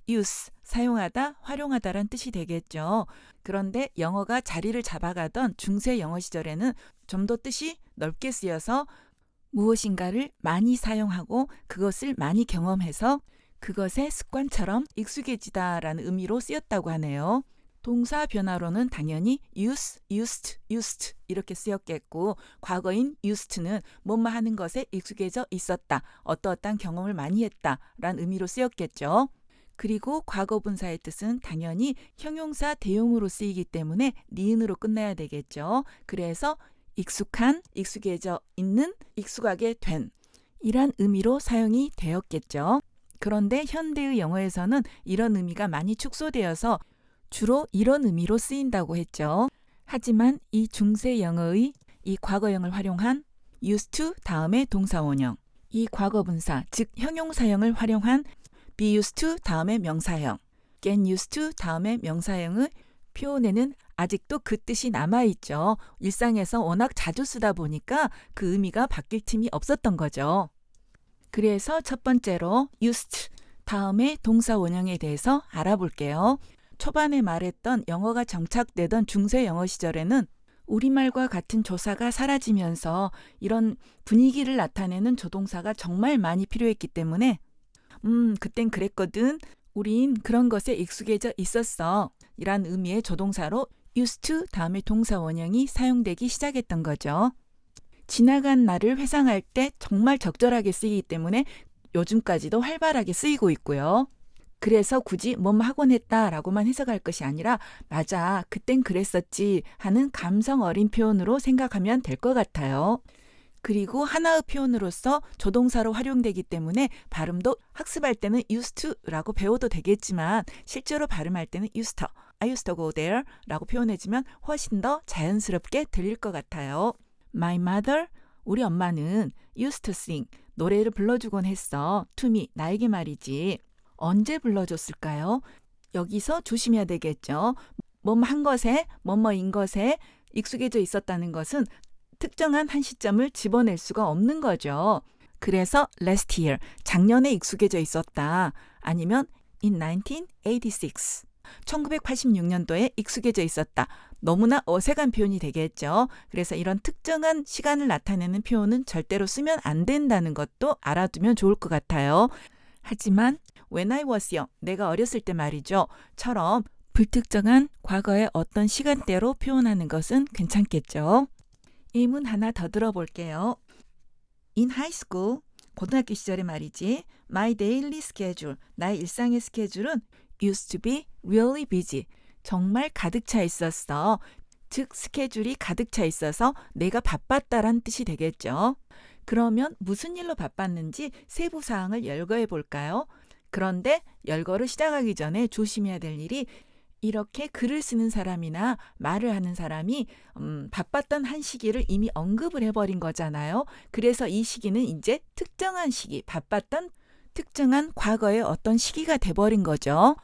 use, 사용하다, 활용하다란 뜻이 되겠죠. 그런데 영어가 자리를 잡아가던 중세 영어 시절에는 좀 더 뜻이 넓게 쓰여서 무엇인가를 많이 사용하고 그것을 많이 경험해서 그것의 습관처럼 익숙해지다라는 의미로 쓰였다고 하네요. 동사 변화로는 당연히 use, used, used 이렇게 쓰였겠고 과거인 used는 뭐뭐 하는 것에 익숙해져 있었다, 어떠어떠한 경험을 많이 했다 라는 의미로 쓰였겠죠. 그리고 과거 분사의 뜻은 당연히 형용사 대용으로 쓰이기 때문에 니은으로 끝내야 되겠죠. 그래서 익숙한, 익숙해져 있는, 익숙하게 된 이란 의미로 사용이 되었겠죠. 그런데 현대의 영어에서는 이런 의미가 많이 축소되어서 주로 이런 의미로 쓰인다고 했죠. 하지만 이 중세 영어의 이 과거형을 활용한 used to 다음에 동사원형, 이 과거분사 즉 형용사형을 활용한 be used to 다음에 명사형, get used to 다음에 명사형의 표현에는 아직도 그 뜻이 남아있죠. 일상에서 워낙 자주 쓰다 보니까 그 의미가 바뀔 틈이 없었던 거죠. 그래서 첫 번째로 used 다음에 동사 원형에 대해서 알아볼게요. 초반에 말했던 영어가 정착되던 중세 영어 시절에는 우리말과 같은 조사가 사라지면서 이런 분위기를 나타내는 조동사가 정말 많이 필요했기 때문에 그땐 그랬거든. 우린 그런 것에 익숙해져 있었어. 이란 의미의 조동사로 used to 다음에 동사 원형이 사용되기 시작했던 거죠. 지나간 날을 회상할 때 정말 적절하게 쓰이기 때문에 요즘까지도 활발하게 쓰이고 있고요. 그래서 굳이 뭐뭐 하곤 했다라고만 해석할 것이 아니라 맞아, 그땐 그랬었지 하는 감성 어린 표현으로 생각하면 될 것 같아요. 그리고 하나의 표현으로서 조동사로 활용되기 때문에 발음도 학습할 때는 used to라고 배워도 되겠지만 실제로 발음할 때는 used to, I used to go there 라고 표현해주면 훨씬 더 자연스럽게 들릴 것 같아요. My mother, 우리 엄마는 used to sing, 노래를 불러주곤 했어. to me, 나에게 말이지. 언제 불러줬을까요? 여기서 조심해야 되겠죠. 뭐뭐 한 것에, 뭐뭐인 것에 익숙해져 있었다는 것은 특정한 한 시점을 집어낼 수가 없는 거죠. 그래서 last year, 작년에 익숙해져 있었다. 아니면 in 1986, 1986년도에 익숙해져 있었다. 너무나 어색한 표현이 되겠죠. 그래서 이런 특정한 시간을 나타내는 표현은 절대로 쓰면 안 된다는 것도 알아두면 좋을 것 같아요. 하지만 when I was young, 내가 어렸을 때 말이죠. 처럼 불특정한 과거의 어떤 시간대로 표현하는 것은 괜찮겠죠. 예문 하나 더 들어볼게요. In high school, 고등학교 시절에 말이지. My daily schedule, 나의 일상의 스케줄은 used to be really busy. 정말 가득 차 있었어. 즉 스케줄이 가득 차 있어서 내가 바빴다란 뜻이 되겠죠. 그러면 무슨 일로 바빴는지 세부 사항을 열거해 볼까요? 그런데 열거를 시작하기 전에 조심해야 될 일이 이렇게 글을 쓰는 사람이나 말을 하는 사람이 바빴던 한 시기를 이미 언급을 해버린 거잖아요. 그래서 이 시기는 이제 특정한 시기, 바빴던 특정한 과거의 어떤 시기가 돼버린 거죠.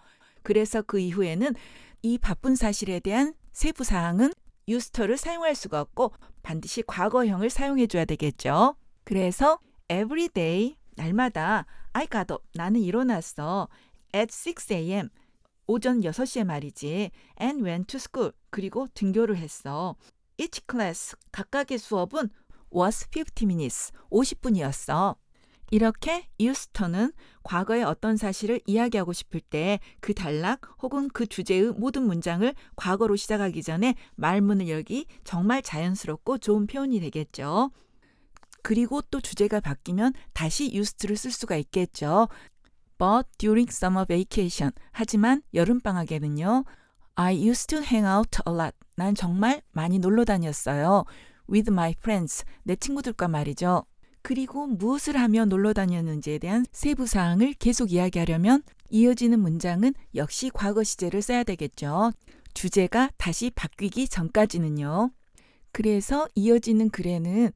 그래서 그 이후에는 이 바쁜 사실에 대한 세부 사항은 used to를 사용할 수가 없고 반드시 과거형을 사용해 줘야 되겠죠. 그래서 every day, 날마다 I got up, 나는 일어났어. at 6 a.m. 오전 6시에 말이지. and went to school, 그리고 등교를 했어. each class, 각각의 수업은 was 50 minutes, 50분이었어. 이렇게 used to는 과거의 어떤 사실을 이야기하고 싶을 때 그 단락 혹은 그 주제의 모든 문장을 과거로 시작하기 전에 말문을 열기 정말 자연스럽고 좋은 표현이 되겠죠. 그리고 또 주제가 바뀌면 다시 used를 쓸 수가 있겠죠. But during summer vacation, 하지만 여름방학에는요. I used to hang out a lot. 난 정말 많이 놀러 다녔어요. With my friends, 내 친구들과 말이죠. 그리고 무엇을 하며 놀러 다녔는지에 대한 세부 사항을 계속 이야기하려면 이어지는 문장은 역시 과거 시제를 써야 되겠죠. 주제가 다시 바뀌기 전까지는요. 그래서 이어지는 글에는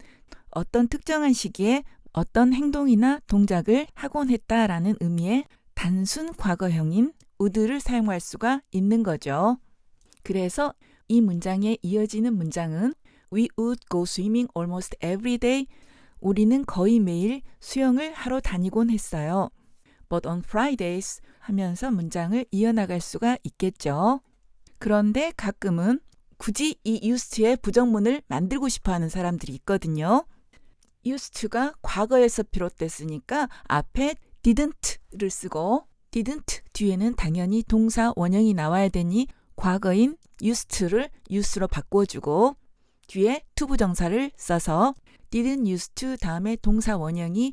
어떤 특정한 시기에 어떤 행동이나 동작을 하곤 했다라는 의미의 단순 과거형인 would를 사용할 수가 있는 거죠. 그래서 이 문장에 이어지는 문장은 We would go swimming almost every day. 우리는 거의 매일 수영을 하러 다니곤 했어요. But on Fridays, 하면서 문장을 이어나갈 수가 있겠죠. 그런데 가끔은 굳이 이 used to의 부정문을 만들고 싶어 하는 사람들이 있거든요. used to가 과거에서 비롯됐으니까 앞에 didn't를 쓰고 didn't 뒤에는 당연히 동사 원형이 나와야 되니 과거인 used to를 use로 바꿔주고 뒤에 to 부정사를 써서 didn't used to 다음에 동사 원형이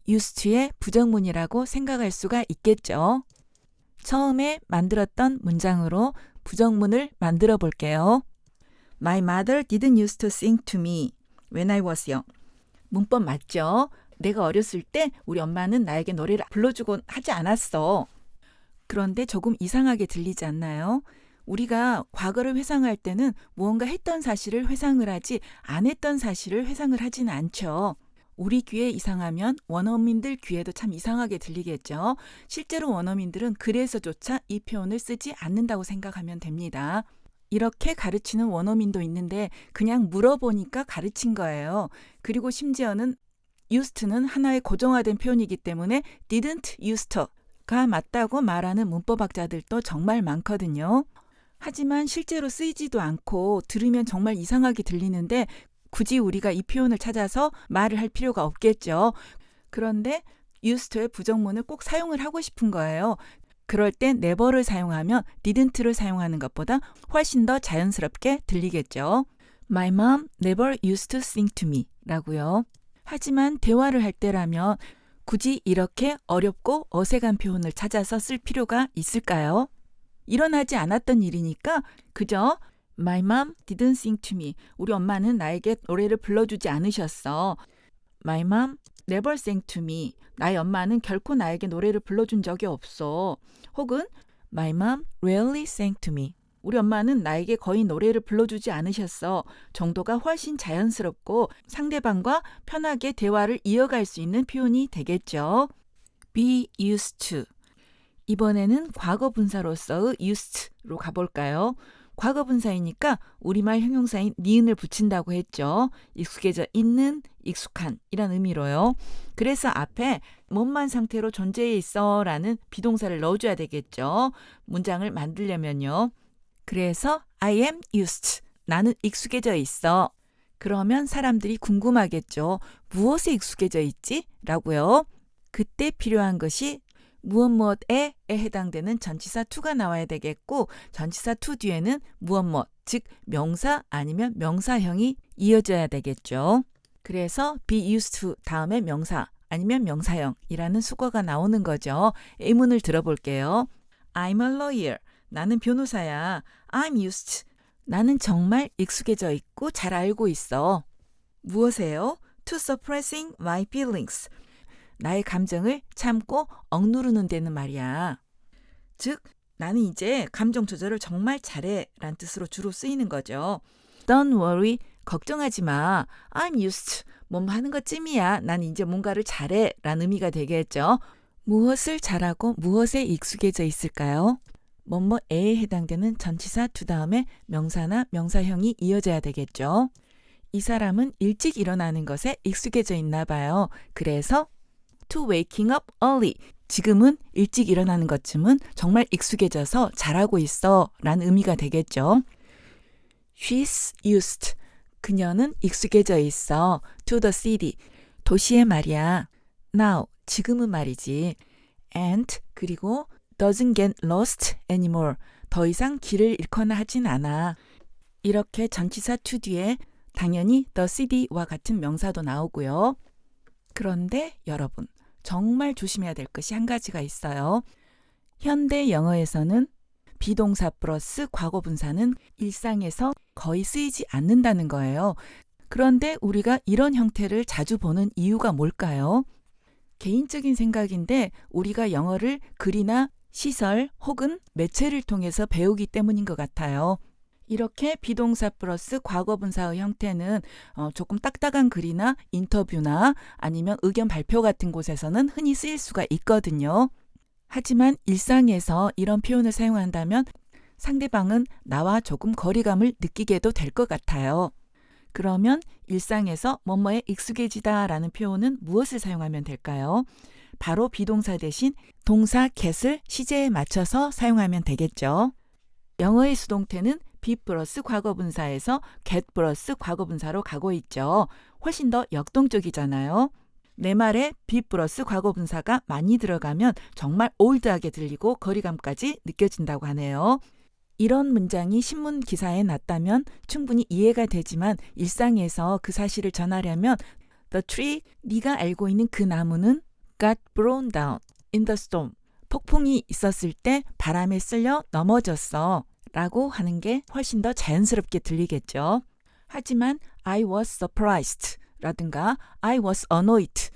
used to의 부정문이라고 생각할 수가 있겠죠. 처음에 만들었던 문장으로 부정문을 만들어 볼게요. My mother didn't used to sing to me when I was young. 문법 맞죠? 내가 어렸을 때 우리 엄마는 나에게 노래를 불러주곤 하지 않았어. 그런데 조금 이상하게 들리지 않나요? 우리가 과거를 회상할 때는 무언가 했던 사실을 회상을 하지 안 했던 사실을 회상을 하지는 않죠. 우리 귀에 이상하면 원어민들 귀에도 참 이상하게 들리겠죠. 실제로 원어민들은 그래서조차 이 표현을 쓰지 않는다고 생각하면 됩니다. 이렇게 가르치는 원어민도 있는데 그냥 물어보니까 가르친 거예요. 그리고 심지어는 used to는 하나의 고정화된 표현이기 때문에 didn't used to가 맞다고 말하는 문법학자들도 정말 많거든요. 하지만 실제로 쓰이지도 않고 들으면 정말 이상하게 들리는데 굳이 우리가 이 표현을 찾아서 말을 할 필요가 없겠죠. 그런데 used to의 부정문을 꼭 사용을 하고 싶은 거예요. 그럴 땐 never를 사용하면 didn't를 사용하는 것보다 훨씬 더 자연스럽게 들리겠죠. My mom never used to sing to me 라고요. 하지만 대화를 할 때라면 굳이 이렇게 어렵고 어색한 표현을 찾아서 쓸 필요가 있을까요? 일어나지 않았던 일이니까 그저 My mom didn't sing to me. 우리 엄마는 나에게 노래를 불러주지 않으셨어. My mom never sang to me. 나의 엄마는 결코 나에게 노래를 불러준 적이 없어. 혹은 My mom rarely sang to me. 우리 엄마는 나에게 거의 노래를 불러주지 않으셨어. 정도가 훨씬 자연스럽고 상대방과 편하게 대화를 이어갈 수 있는 표현이 되겠죠. Be used to. 이번에는 과거 분사로서의 used로 가볼까요? 과거 분사이니까 우리말 형용사인 니은을 붙인다고 했죠. 익숙해져 있는, 익숙한 이란 의미로요. 그래서 앞에 뭐만 상태로 존재해 있어 라는 비동사를 넣어줘야 되겠죠. 문장을 만들려면요. 그래서 I am used. 나는 익숙해져 있어. 그러면 사람들이 궁금하겠죠. 무엇에 익숙해져 있지? 라고요. 그때 필요한 것이 무엇 무엇에 해당되는 전치사 to가 나와야 되겠고 전치사 to 뒤에는 무엇 무엇, 즉 명사 아니면 명사형이 이어져야 되겠죠. 그래서 be used to 다음에 명사 아니면 명사형이라는 수거가 나오는 거죠. 의문을 들어볼게요. I'm a lawyer. 나는 변호사야. I'm used. 나는 정말 익숙해져 있고 잘 알고 있어. 무엇에요? To suppressing my feelings. 나의 감정을 참고 억누르는 데는 말이야. 즉, 나는 이제 감정 조절을 정말 잘해 라는 뜻으로 주로 쓰이는 거죠. Don't worry, 걱정하지 마. I'm used, 뭐 하는 것쯤이야. 난 이제 뭔가를 잘해 라는 의미가 되겠죠. 무엇을 잘하고 무엇에 익숙해져 있을까요? 뭐뭐에 해당되는 전치사 to 다음에 명사나 명사형이 이어져야 되겠죠. 이 사람은 일찍 일어나는 것에 익숙해져 있나 봐요. 그래서 to waking up early. 지금은 일찍 일어나는 것쯤은 정말 익숙해져서 잘하고 있어 라는 의미가 되겠죠. She's used. 그녀는 익숙해져 있어. To the city. 도시에 말이야. Now. 지금은 말이지. And 그리고 doesn't get lost anymore. 더 이상 길을 잃거나 하진 않아. 이렇게 전치사 to 뒤에 당연히 the city와 같은 명사도 나오고요. 그런데 여러분, 정말 조심해야 될 것이 한 가지가 있어요. 현대 영어에서는 비동사 플러스 과거 분사는 일상에서 거의 쓰이지 않는다는 거예요. 그런데 우리가 이런 형태를 자주 보는 이유가 뭘까요? 개인적인 생각인데 우리가 영어를 글이나 시설 혹은 매체를 통해서 배우기 때문인 것 같아요. 이렇게 비동사 플러스 과거 분사의 형태는 조금 딱딱한 글이나 인터뷰나 아니면 의견 발표 같은 곳에서는 흔히 쓰일 수가 있거든요. 하지만 일상에서 이런 표현을 사용한다면 상대방은 나와 조금 거리감을 느끼게도 될 것 같아요. 그러면 일상에서 뭐뭐에 익숙해지다 라는 표현은 무엇을 사용하면 될까요? 바로 비동사 대신 동사 get을 시제에 맞춰서 사용하면 되겠죠. 영어의 수동태는 be 플러스 과거분사에서 get 플러스 과거분사로 가고 있죠. 훨씬 더 역동적이잖아요. 내 말에 be 플러스 과거분사가 많이 들어가면 정말 올드하게 들리고 거리감까지 느껴진다고 하네요. 이런 문장이 신문 기사에 났다면 충분히 이해가 되지만 일상에서 그 사실을 전하려면 The tree, 네가 알고 있는 그 나무는 got blown down in the storm. 폭풍이 있었을 때 바람에 쓸려 넘어졌어 라고 하는 게 훨씬 더 자연스럽게 들리겠죠. 하지만 I was surprised 라든가 I was annoyed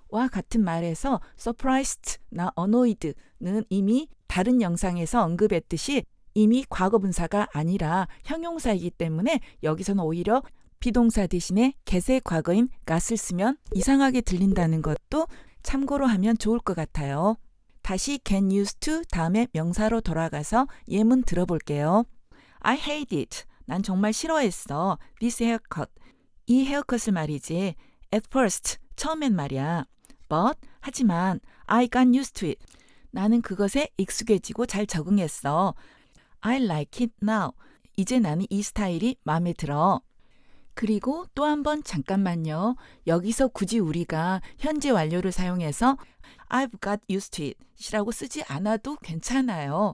와 같은 말에서 surprised나 annoyed는 이미 다른 영상에서 언급했듯이 이미 과거분사가 아니라 형용사이기 때문에 여기서는 오히려 비동사 대신에 get의 과거인 got을 쓰면 이상하게 들린다는 것도 참고로 하면 좋을 것 같아요. 다시 get used to 다음에 명사로 돌아가서 예문 들어볼게요. I hate it. 난 정말 싫어했어. This haircut. 이 헤어컷을 말이지. At first. 처음엔 말이야. But. 하지만 I got used to it. 나는 그것에 익숙해지고 잘 적응했어. I like it now. 이제 나는 이 스타일이 마음에 들어. 그리고 또 한 번 잠깐만요. 여기서 굳이 우리가 현재 완료를 사용해서 I've got used to it 이라고 쓰지 않아도 괜찮아요.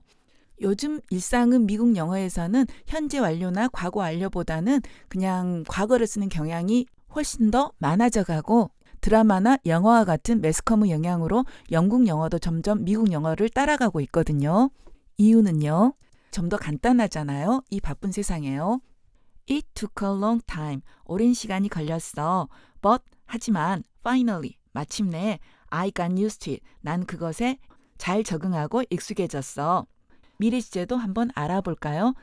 요즘 일상은 미국 영어에서는 현재 완료나 과거 완료보다는 그냥 과거를 쓰는 경향이 훨씬 더 많아져 가고 드라마나 영화와 같은 매스컴의 영향으로 영국 영어도 점점 미국 영어를 따라가고 있거든요. 이유는요. 좀 더 간단하잖아요. 이 바쁜 세상에요. It took a long time. 오랜 시간이 걸렸어. But 하지만 finally 마침내 I got used to it. 난 그것에 잘 적응하고 익숙해졌어. 미래 시제도 한번 알아볼까요?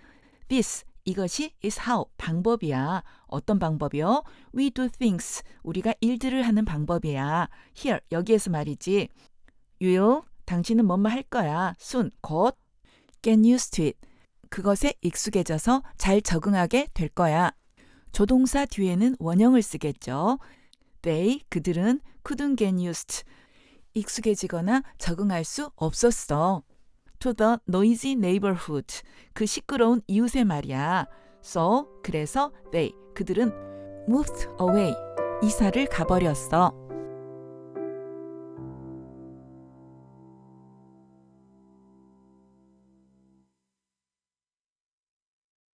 This, 이것이 is how, 방법이야. 어떤 방법이요? We do things, 우리가 일들을 하는 방법이야. Here, 여기에서 말이지. You'll, 당신은 뭐뭐 할 거야. Soon, 곧. Get used to it. 그것에 익숙해져서 잘 적응하게 될 거야. 조동사 뒤에는 원형을 쓰겠죠. They, 그들은 couldn't get used, 익숙해지거나 적응할 수 없었어. To the noisy neighborhood, 그 시끄러운 이웃의 말이야. So, 그래서 they, 그들은 moved away, 이사를 가버렸어.